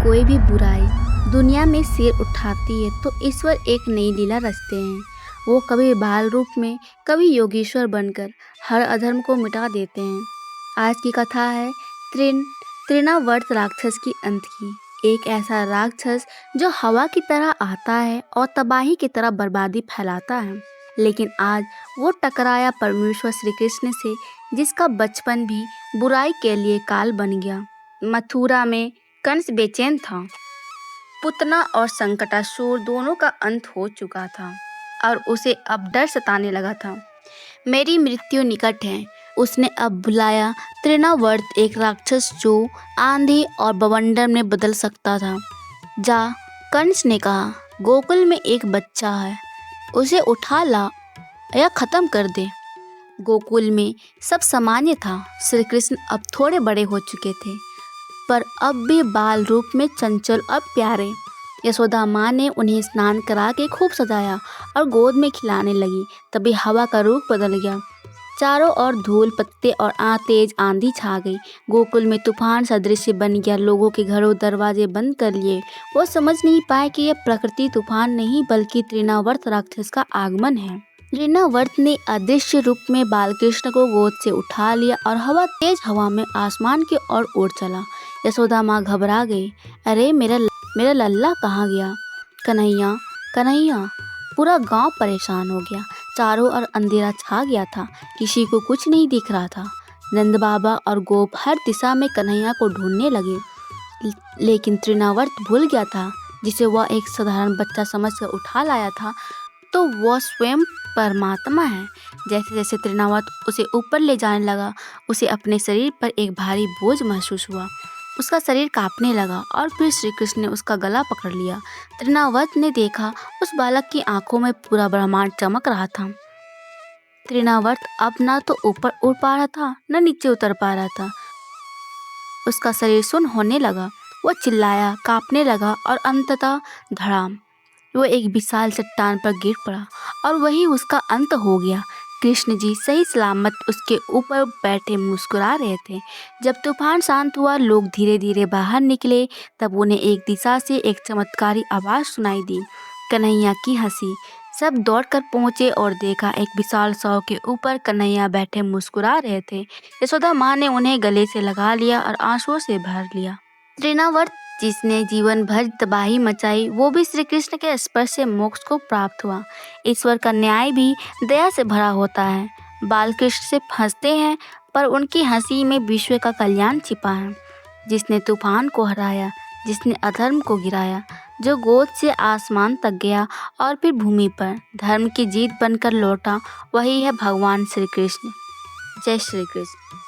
कोई भी बुराई दुनिया में सिर उठाती है तो ईश्वर एक नई लीला रचते हैं। वो कभी बाल रूप में, कभी योगेश्वर बनकर हर अधर्म को मिटा देते हैं। आज की कथा है तृणावर्त राक्षस की अंत की। एक ऐसा राक्षस जो हवा की तरह आता है और तबाही की तरह बर्बादी फैलाता है। लेकिन आज वो टकराया परमेश्वर श्री कृष्ण से, जिसका बचपन भी बुराई के लिए काल बन गया। मथुरा में कंस बेचैन था। पूतना और संकटासुर दोनों का अंत हो चुका था और उसे अब डर सताने लगा था। मेरी मृत्यु निकट है, उसने अब बुलाया तृणावर्त, एक राक्षस जो आंधी और बवंडर में बदल सकता था। जा, कंस ने कहा, गोकुल में एक बच्चा है, उसे उठा ला या खत्म कर दे। गोकुल में सब सामान्य था। श्री कृष्ण अब थोड़े बड़े हो चुके थे, पर अब भी बाल रूप में चंचल और प्यारे। यशोदा माँ ने उन्हें स्नान करा के खूब सजाया और गोद में खिलाने लगी। तभी हवा का रुख बदल गया। चारों ओर धूल, पत्ते और तेज आंधी छा गई। गोकुल में तूफान सा दृश्य बन गया। लोगों के घरों दरवाजे बंद कर लिए। वो समझ नहीं पाए कि यह प्रकृति तूफान नहीं बल्कि तृणावर्त राक्षस का आगमन है। तृणावर्त ने अदृश्य रूप में बालकृष्ण को गोद से उठा लिया और तेज हवा में आसमान की ओर उड़ चला। यशोदा माँ घबरा गई। अरे मेरा लल्ला कहाँ गया? कन्हैया, कन्हैया! पूरा गांव परेशान हो गया। चारों ओर अंधेरा छा गया था, किसी को कुछ नहीं दिख रहा था। नंद बाबा और गोप हर दिशा में कन्हैया को ढूंढने लगे, लेकिन तृणावर्त भूल गया था, जिसे वह एक साधारण बच्चा समझकर उठा लाया था, तो वह स्वयं परमात्मा है। जैसे जैसे तृणावर्त उसे ऊपर ले जाने लगा, उसे अपने शरीर पर एक भारी बोझ महसूस हुआ। उसका शरीर कांपने लगा और फिर श्री कृष्ण ने उसका गला पकड़ लिया। तृणावर्त ने देखा, उस बालक की आंखों में पूरा ब्रह्मांड चमक रहा था। तृणावर्त अब ना तो ऊपर उड़ पा रहा था, न नीचे उतर पा रहा था। उसका शरीर सुन्न होने लगा। वह चिल्लाया, कांपने लगा और अंततः धड़ाम वो एक विशाल चट्टान पर गिर पड़ा और वही उसका अंत हो गया। कृष्ण जी सही सलामत उसके ऊपर बैठे मुस्कुरा रहे थे। जब तूफान शांत हुआ, लोग धीरे धीरे बाहर निकले, तब उन्हें एक दिशा से एक चमत्कारी आवाज़ सुनाई दी, कन्हैया की हंसी। सब दौड़कर पहुंचे और देखा, एक विशाल शव के ऊपर कन्हैया बैठे मुस्कुरा रहे थे। यशोदा माँ ने उन्हें गले से लगा लिया और आंसुओं से भर लिया। तृणावर्त, जिसने जीवन भर तबाही मचाई, वो भी श्री कृष्ण के स्पर्श से मोक्ष को प्राप्त हुआ। ईश्वर का न्याय भी दया से भरा होता है। बालकृष्ण से हंसते हैं, पर उनकी हंसी में विश्व का कल्याण छिपा है। जिसने तूफान को हराया, जिसने अधर्म को गिराया, जो गोद से आसमान तक गया और फिर भूमि पर धर्म की जीत बनकर लौटा, वही है भगवान श्री कृष्ण। जय श्री कृष्ण।